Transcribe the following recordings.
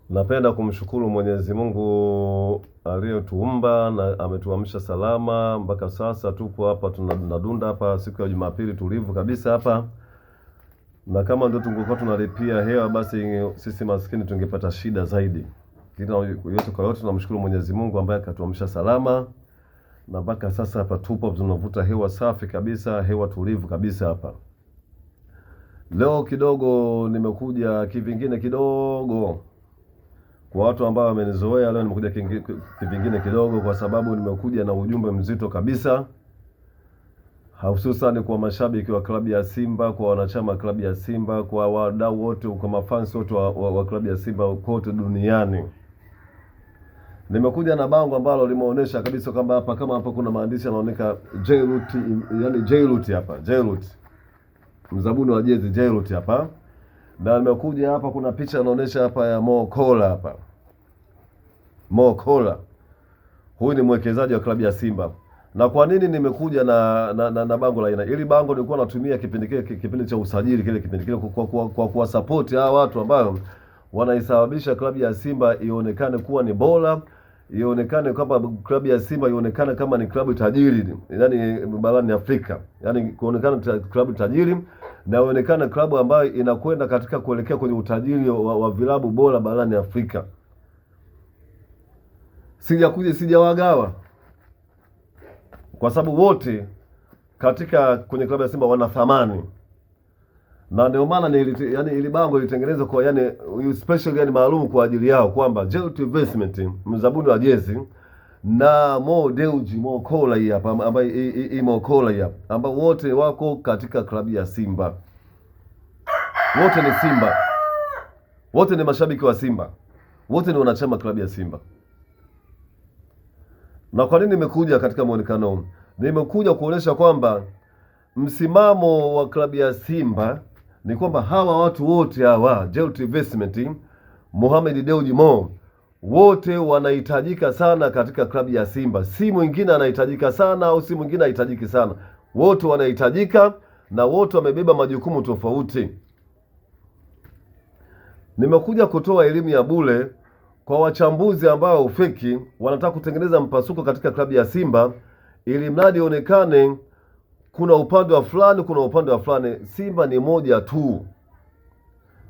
Napenda kumshukuru Mwenyezi Mungu aliyetuumba na ametuamsha salama mpaka sasa. Tupo hapa tunadunda hapa siku ya Jumapili tulivu kabisa hapa, na kama ndio tungekuwa tunalipia hewa, basi sisi maskini tungepata shida zaidi. Yote kwa yote tunamshukuru Mwenyezi Mungu ambaye akatuamsha salama, na mpaka sasa hapa tupo tunavuta hewa safi kabisa, hewa tulivu kabisa hapa. Leo kidogo nimekuja kivingine kidogo. Kwa watu ambao wamenizoea, leo nimekuja kivingine kidogo, kwa sababu nimekuja na ujumbe mzito kabisa, hususan kwa mashabiki wa klabu ya Simba, kwa wanachama wa klabu ya Simba, kwa wadau wote, kwa mafans wote wa klabu ya Simba kote duniani. Nimekuja na bango ambalo limeonyesha kabisa kwamba hapa kuna maandishi yanaoneka Jairut, yani Jairut hapa, Jairut. Mzabuni wa jezi Jairut hapa. Na nimekuja hapa, kuna picha inaonyesha hapa ya Mo Kola hapa. Mo Kola. Huyu ni mwekezaji wa klabu ya Simba. Na kwa nini nimekuja na bango la aina? Ili bango nilikuwa natumia kipindi cha usajili kipindi kile kwa kuwa support hawa watu ambao wanaisababisha klabu ya Simba ionekane kuwa ni bora, ionekane kwamba klabu ya Simba ionekane kama ni klabu tajiri, yani barani Afrika. Yani kuonekana klabu tajiri na ionekane klabu ambayo inakwenda katika kuelekea kwenye utajiri wa vilabu bora barani Afrika. Sijawagawa, kwa sababu wote kwenye klabu ya Simba wana thamani, na ndio maana ili bango litengenezwa kwa special, yani maalum kwa ajili yao, kwamba Jairut Investment, mzabuni wa jezi, na Mo Kola hii hapa, ambaye Mo Kola hii hapa, ambao wote wako katika klabu ya Simba. Wote ni Simba, wote ni mashabiki wa Simba, wote ni wanachama klabu ya Simba. Na kwa nini nimekuja katika muonekano huu? Nimekuja kuonesha kwamba msimamo wa klabu ya Simba ni kwamba hawa watu wote hawa, Jairut Investment, Mohamed Dewji Mo, wote wanahitajika sana katika klabu ya Simba. Si mwingine anahitajika sana au si mwingine hahitajiki sana. Wote wanahitajika na wote wamebeba majukumu tofauti. Nimekuja kutoa elimu ya bure kwa wachambuzi ambao ufeki wanataka kutengeneza mpasuko katika klabu ya Simba, ili mradi onekane kuna upande wa fulani, kuna upande wa fulani. Simba ni moja tu.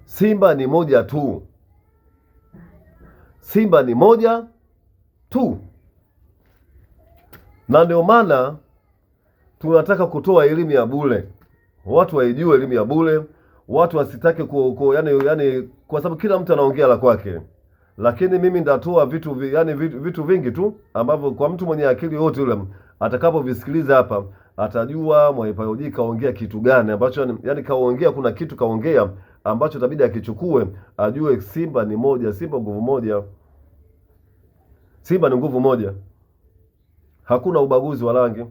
Simba ni moja tu. Simba ni moja tu. Na ndio maana tunataka kutoa elimu ya bure. Watu waijue elimu ya bure. Watu wasitake kwa sababu kila mtu anaongea la kwake. Lakini mimi ndatoa vitu vingi tu ambavyo kwa mtu mwenye akili yote yule atakapovisikiliza hapa atajua Mwaiparoji kaongea kitu gani ambacho kaongea, kuna kitu kaongea ambacho itabidi akichukue, ajue Simba ni moja, Simba nguvu moja. Simba ni nguvu moja. Hakuna ubaguzi wa rangi,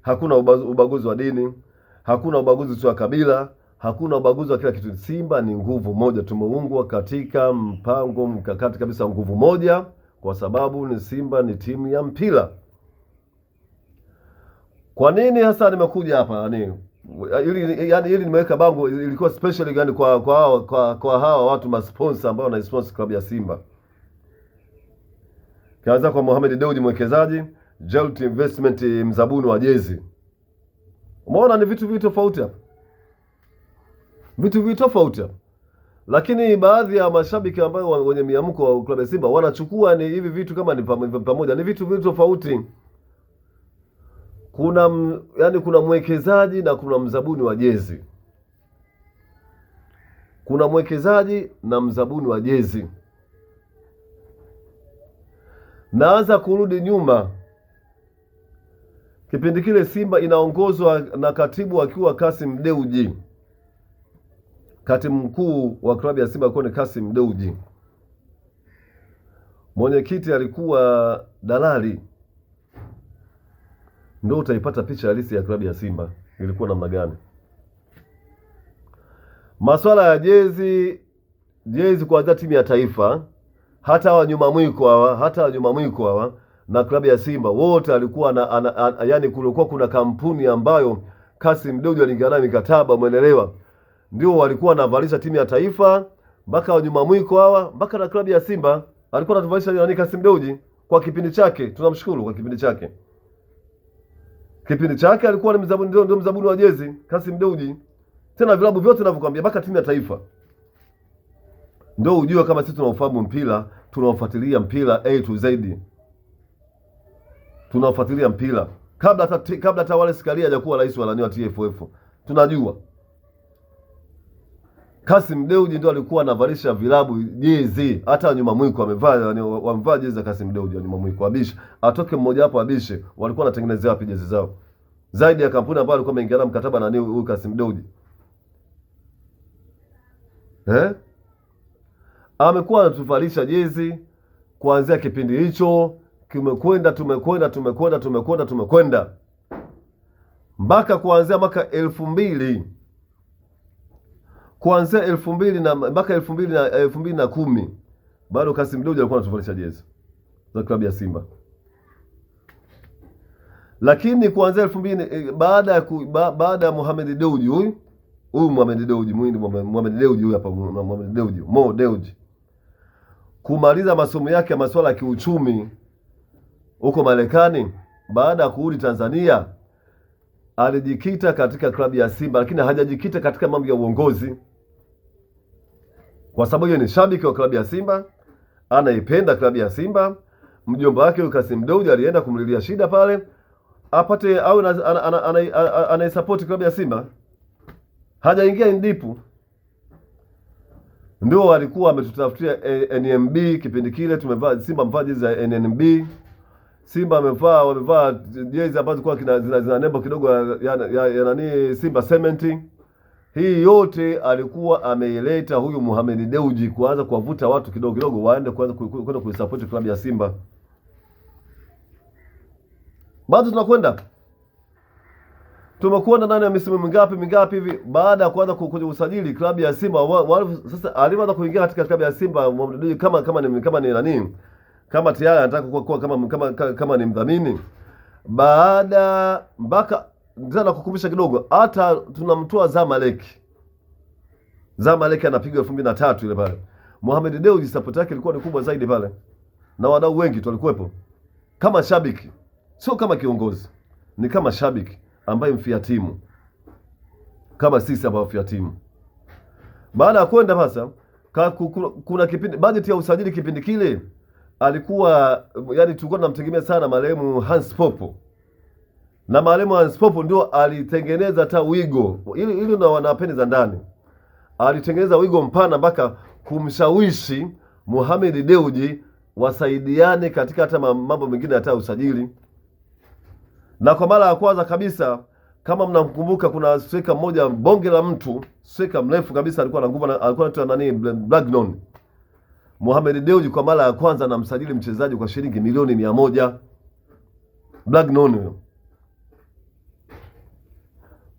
hakuna ubaguzi wa dini, hakuna ubaguzi wa kabila, hakuna ubaguzi wa kila kitu. Simba ni nguvu moja. Tumeungwa katika mpango mkakati kabisa, nguvu moja, kwa sababu ni Simba ni timu ya mpira. Kwa nini hasa nimekuja hapa? Ili nimeweka bango, ilikuwa special kwa hawa watu masponsor ambao wanasponsor klabu ya Simba. Kaanza kwa Mohamed Dewji mwekezaji, Jairut Investment mzabuni wa jezi. Umeona ni vitu tofauti hapa. Vitu tofauti hapa. Lakini baadhi ya mashabiki ambao wenye miamko wa klabu ya Simba wanachukua ni hivi vitu kama ni pamoja, ni vitu tofauti. Kuna mwekezaji na kuna mzabuni wa jezi. Kuna mwekezaji na mzabuni wa jezi. Naanza kurudi nyuma. Kipindi kile Simba inaongozwa na katibu akiwa Kassim Dewji. Katibu mkuu wa klabu ya Simba alikuwa ni Kassim Dewji. Mwenyekiti alikuwa dalali. Ndio utaipata picha halisi ya klabu ya Simba ilikuwa namna gani. Masuala ya jezi kwa timu ya taifa, hata wa nyuma mwiko hawa na klabu ya Simba wote alikuwa kulikuwa kuna kampuni ambayo Kassim Dewji aliingia nayo mikataba, umeelewa? Ndio walikuwa wanavalisha timu ya taifa mpaka wanyuma mwiko hawa, mpaka na klabu ya Simba alikuwa anatuvalisha nani Kassim Dewji kwa kipindi chake. Tunamshukuru kwa kipindi chake. Kipindi chake alikuwa ni mzabuni, ndio mzabuni wa jezi Kassim Dewji. Tena vilabu vyote ninavyokuambia, mpaka timu ya taifa. Ndio ujue kama sisi tunaofahamu mpira, tunaofuatilia mpira A to Z. Tunaofuatilia mpira kabla hata Wallace Karia hajakuwa rais wa TFF. Tunajua Kassim Dewji ndio alikuwa anavalisha vilabu jezi, hata nyuma mwiko wamevaa jezi za Kassim Dewji nyuma mwiko. Abishe atoke mmoja hapo, Abishe walikuwa wanatengenezea wapi jezi zao zaidi ya kampuni ambayo alikuwa ameingia mkataba na huyu Kassim Dewji. Amekuwa anatuvalisha jezi kuanzia kipindi hicho, tumekwenda mpaka kuanzia mwaka 2000, kuanzia 2000 na mpaka 2010 bado Kassim Dewji alikuwa anatuvalisha jezi za klabu ya Simba. Lakini kuanzia 2000 baada ya Mohamed Dewji huyu Mohamed Dewji Mohamed Dewji huyu hapa, Mohamed Dewji Mo Dewji kumaliza masomo yake ya masuala ya kiuchumi huko Marekani, baada ya kurudi Tanzania alijikita katika klabu ya Simba, lakini hajajikita katika mambo ya uongozi, kwa sababu yeye ni shabiki wa klabu ya Simba, anaipenda klabu ya Simba. Mjomba wake Kassim Dewji alienda kumlilia shida pale apate au anaisupport klabu ya Simba, hajaingia indipu. Ndio walikuwa wametutafutia NMB kipindi kile, tumevaa Simba mvaa jezi za NMB. Simba wamevaa jezi ambazo kwa zina nembo kidogo ya nani Simba Cement. Hii yote alikuwa ameileta huyu Mohamed Dewji kuanza kuwavuta watu kidogo kidogo waende kwenda kuisupport klabu ya Simba. Bado tumekwenda ndani ya misimu mingapi hivi baada ya kuanza usajili klabu ya Simba. Sasa alianza kuingia katika klabu ya Simba Mohamed Dewji kama ni nani, kama tayari anataka kuwa kama ni mdhamini. Baada mpaka ndio kukumbusha kidogo, hata tunamtoa Zamalek anapiga 2003 ile pale. Mohamed Dewji support yake ilikuwa ni kubwa zaidi pale, na wadau wengi tulikuwepo kama shabiki, sio kama kiongozi, ni kama shabiki ambaye mfia timu kama sisi ambao mfia timu. Baada ya kwenda sasa, kuna kipindi budget ya usajili kipindi kile alikuwa yani tulikuwa tunamtegemea sana marehemu Hans Popo, na marehemu Hans Popo ndio alitengeneza hata wigo ili na wanapeni za ndani, alitengeneza wigo mpana mpaka kumshawishi Mohamed Dewji wasaidiane katika hata mambo mengine hata usajili. Na kwa mara ya kwanza kabisa, kama mnamkumbuka, kuna striker mmoja bonge la mtu, striker mrefu kabisa, alikuwa na nguvu, alikuwa anaitwa nani, Blagnon. Mohamed Dewji kwa mara ya kwanza anamsajili mchezaji kwa shilingi milioni 100. Blagnon huyo,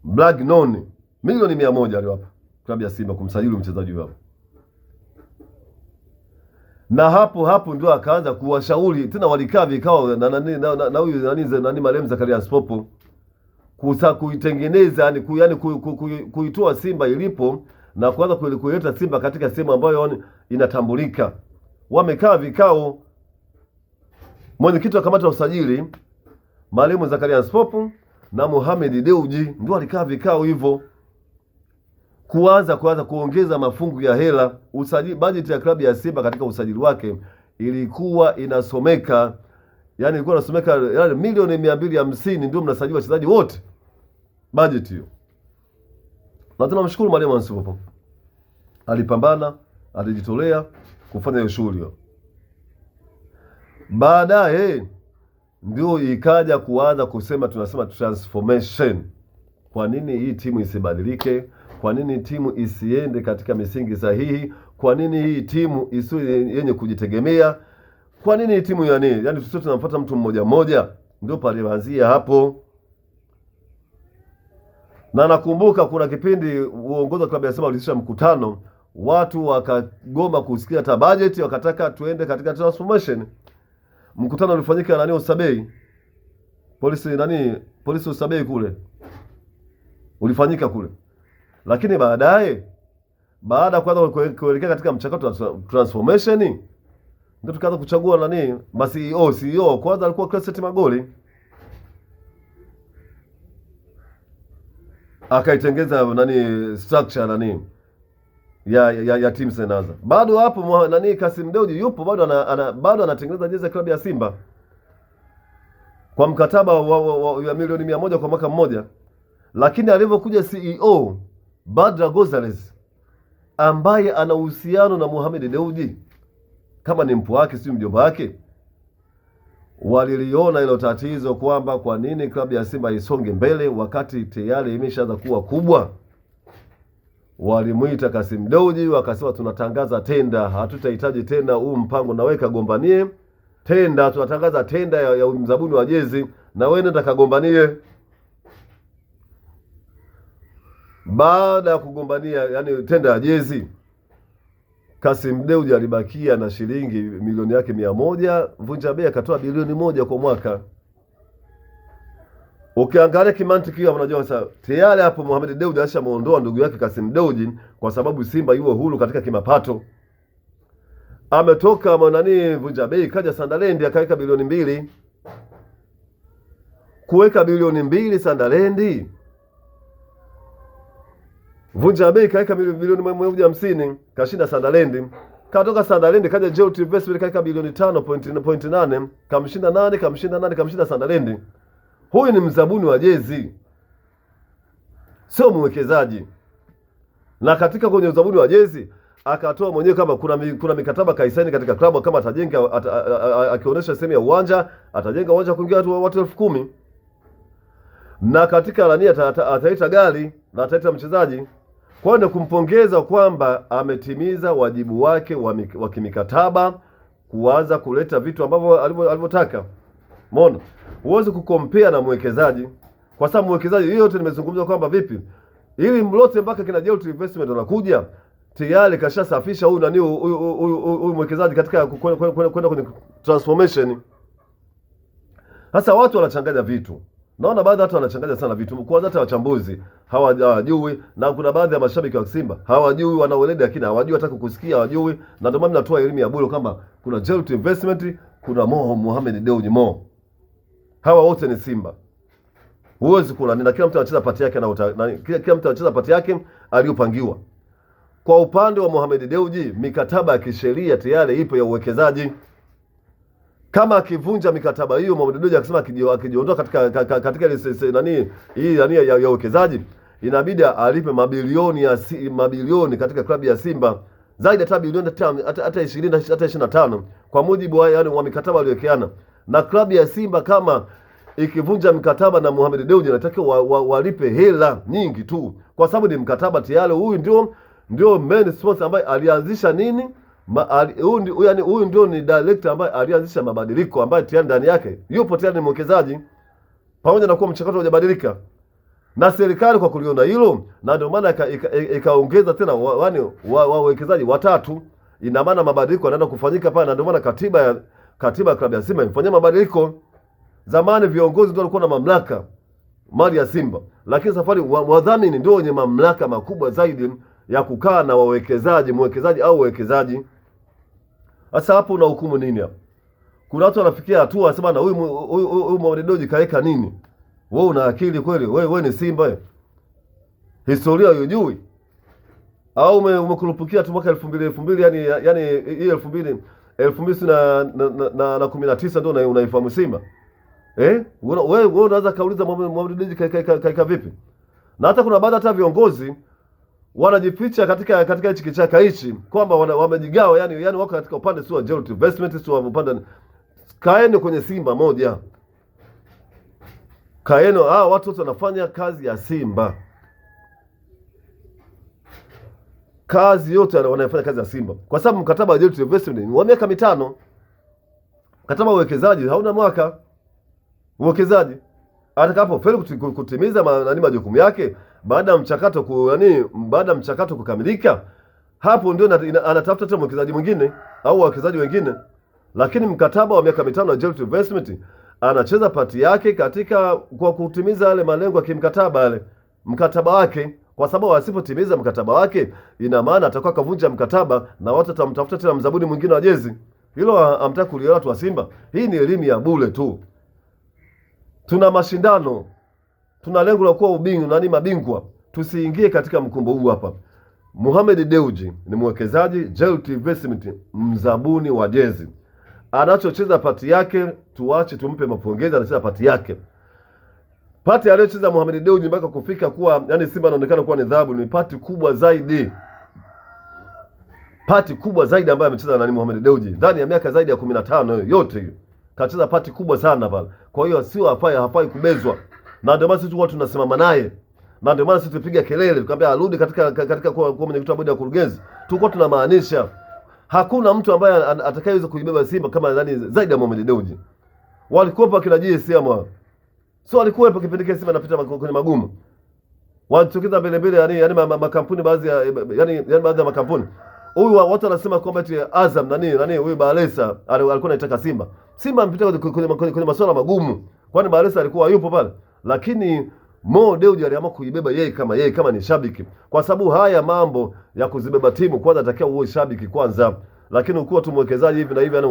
Blagnon milioni 100 aliwapa klabu ya Simba kumsajili mchezaji wao. Na hapo ndio akaanza kuwashauri tena, walikaa vikao na huyu nani marehemu Zakaria Spopo kuitengeneza yani kuitoa Simba ilipo na kuanza kuileta Simba katika sehemu ambayo inatambulika. Wamekaa vikao, mwenyekiti wa kamati ya usajili marehemu Zakaria Spopo na Mohamed Dewji ndio walikaa vikao hivyo kuanza kuongeza mafungu ya hela. Usajili, budget ya klabu ya Simba katika usajili wake ilikuwa inasomeka yani milioni 250, ndio mnasajili wachezaji wote budget hiyo. Na tunamshukuru marehemu Hans Popo, alipambana, alijitolea kufanya hiyo shughuli hiyo. Baadaye ndio ikaja kuanza tunasema transformation. Kwa nini hii timu isibadilike? Kwa nini timu isiende katika misingi sahihi? Kwa nini hii timu isiwe yenye kujitegemea? Kwa nini hii timu yani sisi tunamfuata mtu mmoja? Ndio palianzia hapo. Na nakumbuka kuna kipindi uongozi wa klabu ya Simba ulitisha mkutano, watu wakagoma kusikia hata budget, wakataka tuende katika transformation. Mkutano ulifanyika Usabei. Polisi Usabei kule. Ulifanyika kule. Lakini baadaye baada ya kuanza kuelekea katika mchakato wa transformation, ndio tukaanza kuchagua nani basi CEO kwanza alikuwa Crescent Magoli, akaitengeza nani structure nani ya timu Senaza. Bado hapo nani Kassim Dewji yupo bado anatengeneza jezi ya klabu ya Simba kwa mkataba wa milioni 100 kwa mwaka mmoja, lakini alivyokuja CEO Badra Gonzalez ambaye ana uhusiano na Mohamed Dewji kama ni mpwa wake si mjomba wake, waliliona hilo tatizo kwamba kwa nini klabu ya Simba isonge mbele wakati tayari imeshaanza kuwa kubwa. Walimuita Kassim Dewji wakasema tunatangaza tenda, hatutahitaji tena huu mpango na wewe kagombanie tenda, tunatangaza tenda ya mzabuni wa jezi na wewe nenda kagombanie. Baada ya kugombania yani tenda ya jezi, Kassim Dewji alibakia na shilingi milioni yake 100, Vunja Bei akatoa bilioni 1 kwa mwaka. Ukiangalia kimantiki hiyo unajua sasa tayari hapo Mohamed Dewji alishamuondoa ndugu yake Kassim Dewji kwa sababu Simba yuko huru katika kimapato. Ametoka nani Vunja Bei kaja Sunderland akaweka bilioni 2. Kuweka bilioni 2 Sunderland. Vunja Bei kaweka bilioni 150 kashinda Sunderland. Katoka Sunderland kaja Jeult Investment kaweka bilioni 5.8 kamshinda Sunderland. Huyu ni mzabuni wa jezi, sio mwekezaji. Na katika kwenye uzabuni wa jezi akatoa mwenyewe kama kuna mikataba kaisaini katika klabu kama atajenga akionyesha sehemu ya uwanja, atajenga uwanja kuingia watu 10,000. Na katika lani ataita gari na ataita mchezaji. Kwa hiyo kumpongeza kwamba ametimiza wajibu wake wa kimikataba kuanza kuleta vitu ambavyo alivyotaka. Umeona? Huwezi kukompea na mwekezaji. Kwa sababu mwekezaji hiyo yote nimezungumza kwamba vipi ili mlote mpaka kina Jeult Investment wanakuja tayari kashasafisha huyu nani huyu mwekezaji katika kwenda kwenye transformation. Sasa watu wanachanganya vitu. Naona baadhi watu wanachanganya sana vitu. Kwanza hata wachambuzi hawajui, na kuna baadhi ya mashabiki wa Simba hawajui, wanaeledi lakini hawajui hata kukusikia hawajui, na ndio maana natoa elimu ya bure kama kuna Jeult Investment, kuna Mohamed Dewji Hawa wote ni Simba. Huwezi kula na kila mtu anacheza pati yake na kila mtu anacheza pati yake aliyopangiwa. Kwa upande wa Mohamed Dewji mikataba ya kisheria tayari ipo ya uwekezaji. Kama akivunja mikataba hiyo Mohamed Dewji akisema akijiondoa katika ile ya uwekezaji, inabidi alipe mabilioni katika klabu ya Simba. Zaidi hata bilioni hata 20 hata 25 kwa mujibu wa mikataba aliyowekeana. Na klabu ya Simba kama ikivunja mkataba na Mohamed Dewji inatakiwa walipe hela nyingi tu, kwa sababu ni mkataba tayari. Huyu ndio main sponsor ambaye alianzisha nini, huyu ndio ni director ambaye alianzisha mabadiliko ambaye tayari ndani yake yupo tayari ni mwekezaji, pamoja na kuwa mchakato hujabadilika. Na serikali kwa kuliona hilo, na ndio maana ikaongeza tena wawekezaji watatu. Ina maana mabadiliko yanaenda kufanyika pale, na ndio maana katiba ya klabu ya Simba imefanyia mabadiliko. Zamani viongozi ndio walikuwa na mamlaka mali ya Simba, lakini safari wadhamini ndio wenye mamlaka makubwa zaidi ya kukaa na mwekezaji au wawekezaji. Sasa hapo una hukumu nini hapo? Kuna watu wanafikia hatua wanasema na huyu Mohamed Dewji kaeka nini? Wewe una akili kweli? Wewe ni Simba. Historia hujui? Au umekurupukia tu mwaka 2000 yani hii 2019 ndio unaifahamu Simba? Wewe unaweza kauliza Mohamed Dewji kaika vipi? Na hata kuna baadhi hata viongozi wanajificha katika hichi kichaka hichi kwamba wamejigawa yani wako katika upande sio Jeult Investment sio upande. Kaeni kwenye Simba moja. Kaeni watu wote wanafanya kazi ya Simba. Kazi yote wanafanya kazi ya Simba. Kwa sababu mkataba wa Jeult Investment ni wa miaka 5. Mkataba wa uwekezaji hauna mwaka. Uwekezaji atakapo feli kutimiza majukumu yake baada ya mchakato kukamilika, hapo ndio anatafuta tena mwekezaji mwingine au wawekezaji wengine. Lakini mkataba wa miaka 5 wa Jeult Investment anacheza pati yake kwa kutimiza yale malengo ya kimkataba mkataba wake. kwa sababu asipotimiza mkataba wake, ina maana atakuwa kavunja mkataba na watu watamtafuta tena mzabuni mwingine wa jezi. Hilo hamtaki kulielewa watu wa Simba. Hii ni elimu ya bure tu. Tuna mashindano, tuna lengo la kuwa mabingwa. Tusiingie katika mkumbo huu hapa. Mohamed Dewji ni mwekezaji, Jelut Investment mzabuni wa jezi. Anachocheza pati yake, tuache tumpe mapongezi, anacheza pati yake. Pati aliyocheza Mohamed Dewji mpaka kufika kuwa, yani Simba anaonekana kuwa ni dhahabu, ni pati kubwa zaidi. Pati kubwa zaidi ambayo amecheza nani Mohamed Dewji. Ndani ya miaka zaidi ya 15 yote hiyo. Kacheza pati kubwa sana pale. Kwa hiyo sio hafai kubezwa. Na ndio maana sisi watu tunasimama naye. Na ndio maana sisi tupiga kelele tukamwambia arudi katika kwa mwenyekiti wa bodi ya kurugenzi. Tulikuwa tunamaanisha hakuna mtu ambaye atakayeweza kuibeba Simba kama nani zaidi ya Mohamed Dewji. Walikuwa kina JSM wao. So walikuwa kipindi kile Simba anapita kwenye magumu. Wanatokeza mbele yani makampuni baadhi ya makampuni. Huyu watu wanasema kwamba eti Azam nani huyu Balesa alikuwa anataka Simba. Simba ampita kwenye masuala magumu. Kwani Balesa alikuwa yupo pale. Lakini Mo Dewji aliamua kuibeba yeye kama ni shabiki. Kwa sababu haya mambo ya kuzibeba timu kwanza atakiwa uwe shabiki kwanza. Lakini ukiwa tu mwekezaji hivi na hivi yani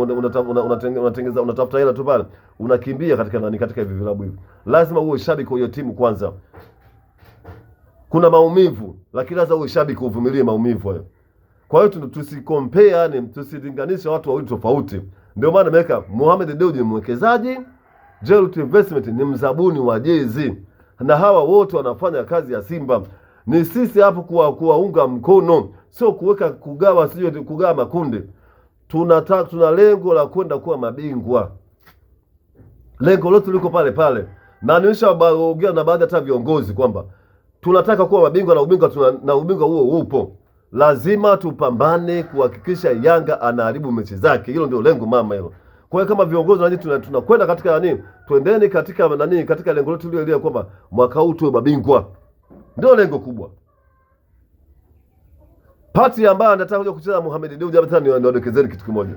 unatafuta hela tu pale, unakimbia katika hivi vilabu hivi. Lazima uwe shabiki wa hiyo timu kwanza. Kuna maumivu, lakini lazima uwe shabiki uvumilie maumivu hayo. Kwa hiyo tusicompare, yani tusilinganisha watu wawili tofauti. Ndio maana nimeweka Mohamed Dewji ni mwekezaji, Jelut Investment ni mzabuni wa jezi. Na hawa wote wanafanya kazi ya Simba. Ni sisi hapo kuwaunga mkono, sio kugawa makundi. Tuna lengo la kwenda kuwa mabingwa. Lengo letu liko pale. Na nimeshaongea na baadhi hata viongozi kwamba tunataka kuwa mabingwa na ubingwa huo upo. Lazima tupambane kuhakikisha Yanga anaharibu mechi zake. Hilo ndio lengo mama hilo. Kwa hiyo kama viongozi tunakwenda katika twendeni katika lengo letu ile kwamba mwaka huu tuwe mabingwa. Ndio lengo kubwa. Pati ambayo anataka kuja kucheza Mohamed Dewji hapa niodokezeni kitu kimoja.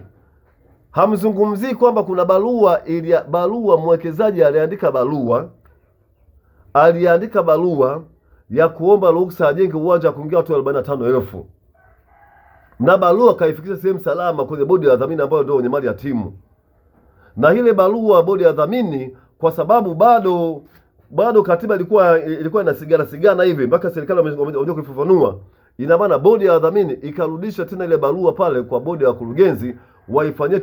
Hamzungumzii kwamba kuna barua mwekezaji aliandika barua ya kuomba ruhusa ajenge uwanja wa kuingia watu 45,000. Na barua kaifikisha sehemu salama kwenye bodi ya dhamini ambayo ndio wenye mali ya timu. Na ile barua bodi ya dhamini kwa sababu bado katiba ilikuwa inasigana hivi mpaka serikali wamekuja kuifafanua. Ina maana bodi ya dhamini ikarudisha tena ile barua pale kwa bodi ya kurugenzi waifanyie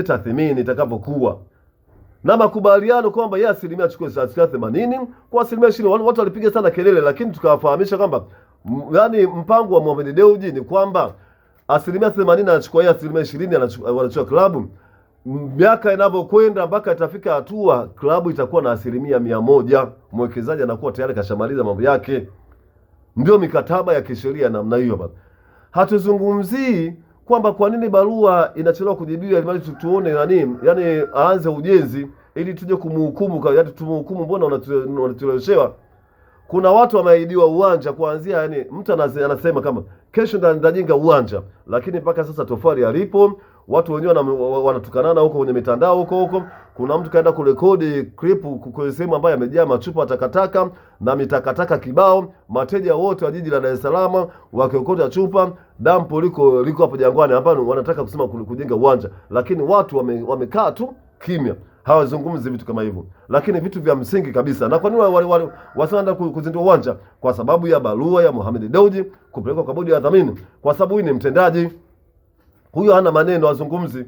tathmini itakapokuwa. Na makubaliano kwamba yeye asilimia achukue 80 kwa asilimia 20. Watu walipiga sana kelele, lakini tukawafahamisha kwamba yani mpango wa Mohamed Dewji ni kwamba asilimia 80 anachukua yeye, asilimia 20 anachukua klabu. Miaka inavyokwenda mpaka itafika hatua klabu itakuwa na asilimia 100, mwekezaji anakuwa tayari kashamaliza mambo yake. Ndio mikataba ya kisheria namna hiyo baba. Hatuzungumzii kwamba kwa nini barua inachelewa kujibiwa ili tuone yani aanze ujenzi ili tuje kumhukumu, yani tumhukumu mbona unatueleweshewa. Kuna watu wameahidiwa uwanja kuanzia, yani mtu anasema kama kesho ndajenga uwanja, lakini mpaka sasa tofali alipo, watu wenyewe wanatukanana huko kwenye mitandao huko. Kuna mtu kaenda kurekodi clip kwa sehemu ambayo yamejaa machupa takataka na mitakataka kibao. Mateja wote wa jiji la Dar es Salaam wakiokota chupa, dampo liko hapo Jangwani ambapo wanataka kusema kujenga uwanja, lakini watu wamekaa tu kimya, hawazungumzi vitu kama hivyo, lakini vitu vya msingi kabisa. Na kwa nini wasanda kuzindua uwanja? Kwa sababu ya barua ya Mohamed Dewji kupelekwa kwa bodi ya dhamini, kwa sababu huyu ni mtendaji, huyo hana maneno, azungumzi.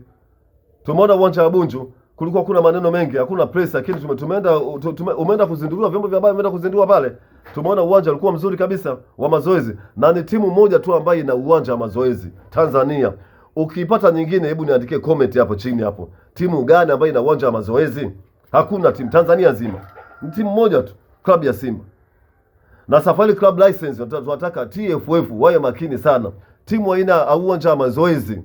Tumeona uwanja wa Bunju kulikuwa kuna maneno mengi, hakuna press, lakini umeenda kuzinduliwa, vyombo vya habari vimeenda kuzindua pale. Tumeona uwanja ulikuwa mzuri kabisa wa mazoezi, na ni timu moja tu ambayo ina uwanja wa mazoezi Tanzania. Ukipata nyingine, hebu niandikie comment hapo chini hapo. Timu gani ambayo ina uwanja wa mazoezi? Hakuna timu Tanzania nzima. Ni timu moja tu, klabu ya Simba. Na Safari Club license tunataka TFF wawe makini sana. Timu haina uwanja wa mazoezi,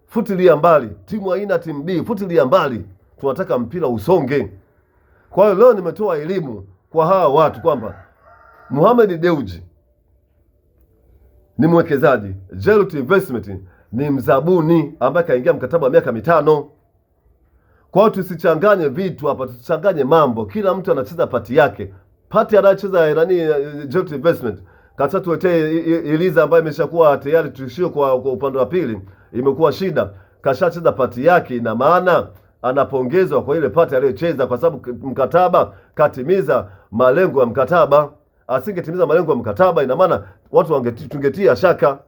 futilia mbali. Timu haina timu B, futilia mbali. Tunataka mpira usonge. Kwa hiyo leo nimetoa elimu kwa hawa watu kwamba Mohamed Dewji ni mwekezaji, Jelut Investment ni mzabuni ambaye kaingia mkataba wa miaka 5. Kwa hiyo tusichanganye vitu hapa, tusichanganye mambo. Kila mtu anacheza pati yake. Party anayecheza nani Jeruti Investment katika tuletee Iliza ambayo imeshakuwa tayari tishio kwa upande wa pili, imekuwa shida. Kashacheza party yake, na maana anapongezwa kwa ile party aliyocheza, kwa sababu mkataba katimiza malengo ya mkataba. Asingetimiza malengo ya mkataba, ina maana watu tungetia shaka.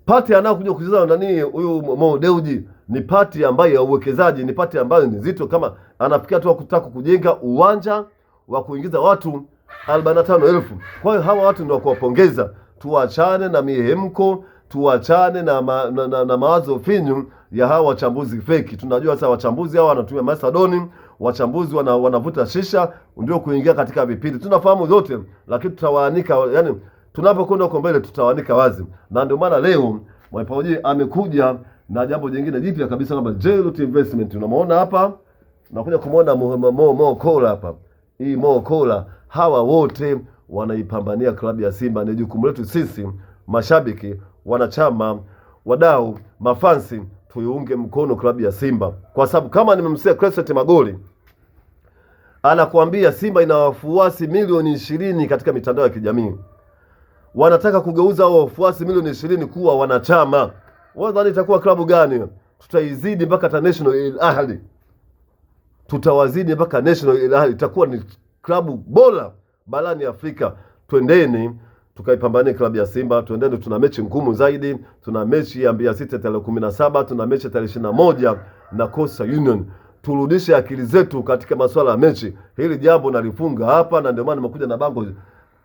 Party anayokuja kucheza nani huyu Mo Dewji ni party ambayo ya uwekezaji, ni party ambayo ni nzito, kama anafikia tu kutaka kujenga uwanja wa kuingiza watu 45,000. Kwa hiyo hawa watu ndio kuwapongeza. Tuachane na mihemko, tuachane na mawazo finyu ya hawa wachambuzi feki. Tunajua sasa wachambuzi hawa wanatumia Macedoni, wachambuzi wanavuta shisha ndio kuingia katika vipindi. Tunafahamu zote, lakini tutawaanika, yani tunapokwenda huko mbele tutawaanika wazi. Na ndio maana leo Mwaipamoja amekuja na jambo jingine jipya kabisa, kama Jeruti Investment. Unamuona hapa, nakuja kumuona Mo Kola hapa. Hii Mo Kola, hawa wote wanaipambania klabu ya Simba. Ni jukumu letu sisi mashabiki, wanachama, wadau, mafansi, tuiunge mkono klabu ya Simba, kwa sababu kama nimemsikia Crescent Magoli anakuambia Simba ina wafuasi milioni 20 katika mitandao ya kijamii. Wanataka kugeuza hao wafuasi milioni 20 kuwa wanachama. Wadhani itakuwa klabu gani? Tutaizidi mpaka National Al Ahly. Tutawazidi mpaka National Al Ahly. Itakuwa ni klabu bora barani Afrika. Twendeni tukaipambanie klabu ya Simba. Twendeni, tuna mechi ngumu zaidi. Tuna mechi ya Mbeya City tarehe 17, tuna mechi tarehe 21 na Coastal Union. Turudishe akili zetu katika masuala ya mechi. Hili jambo nalifunga hapa, na ndio maana nimekuja na bango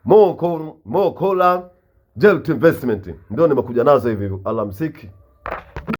Mo Kola Jeruti Investment. Ndio nimekuja nazo hivi. Alamsiki.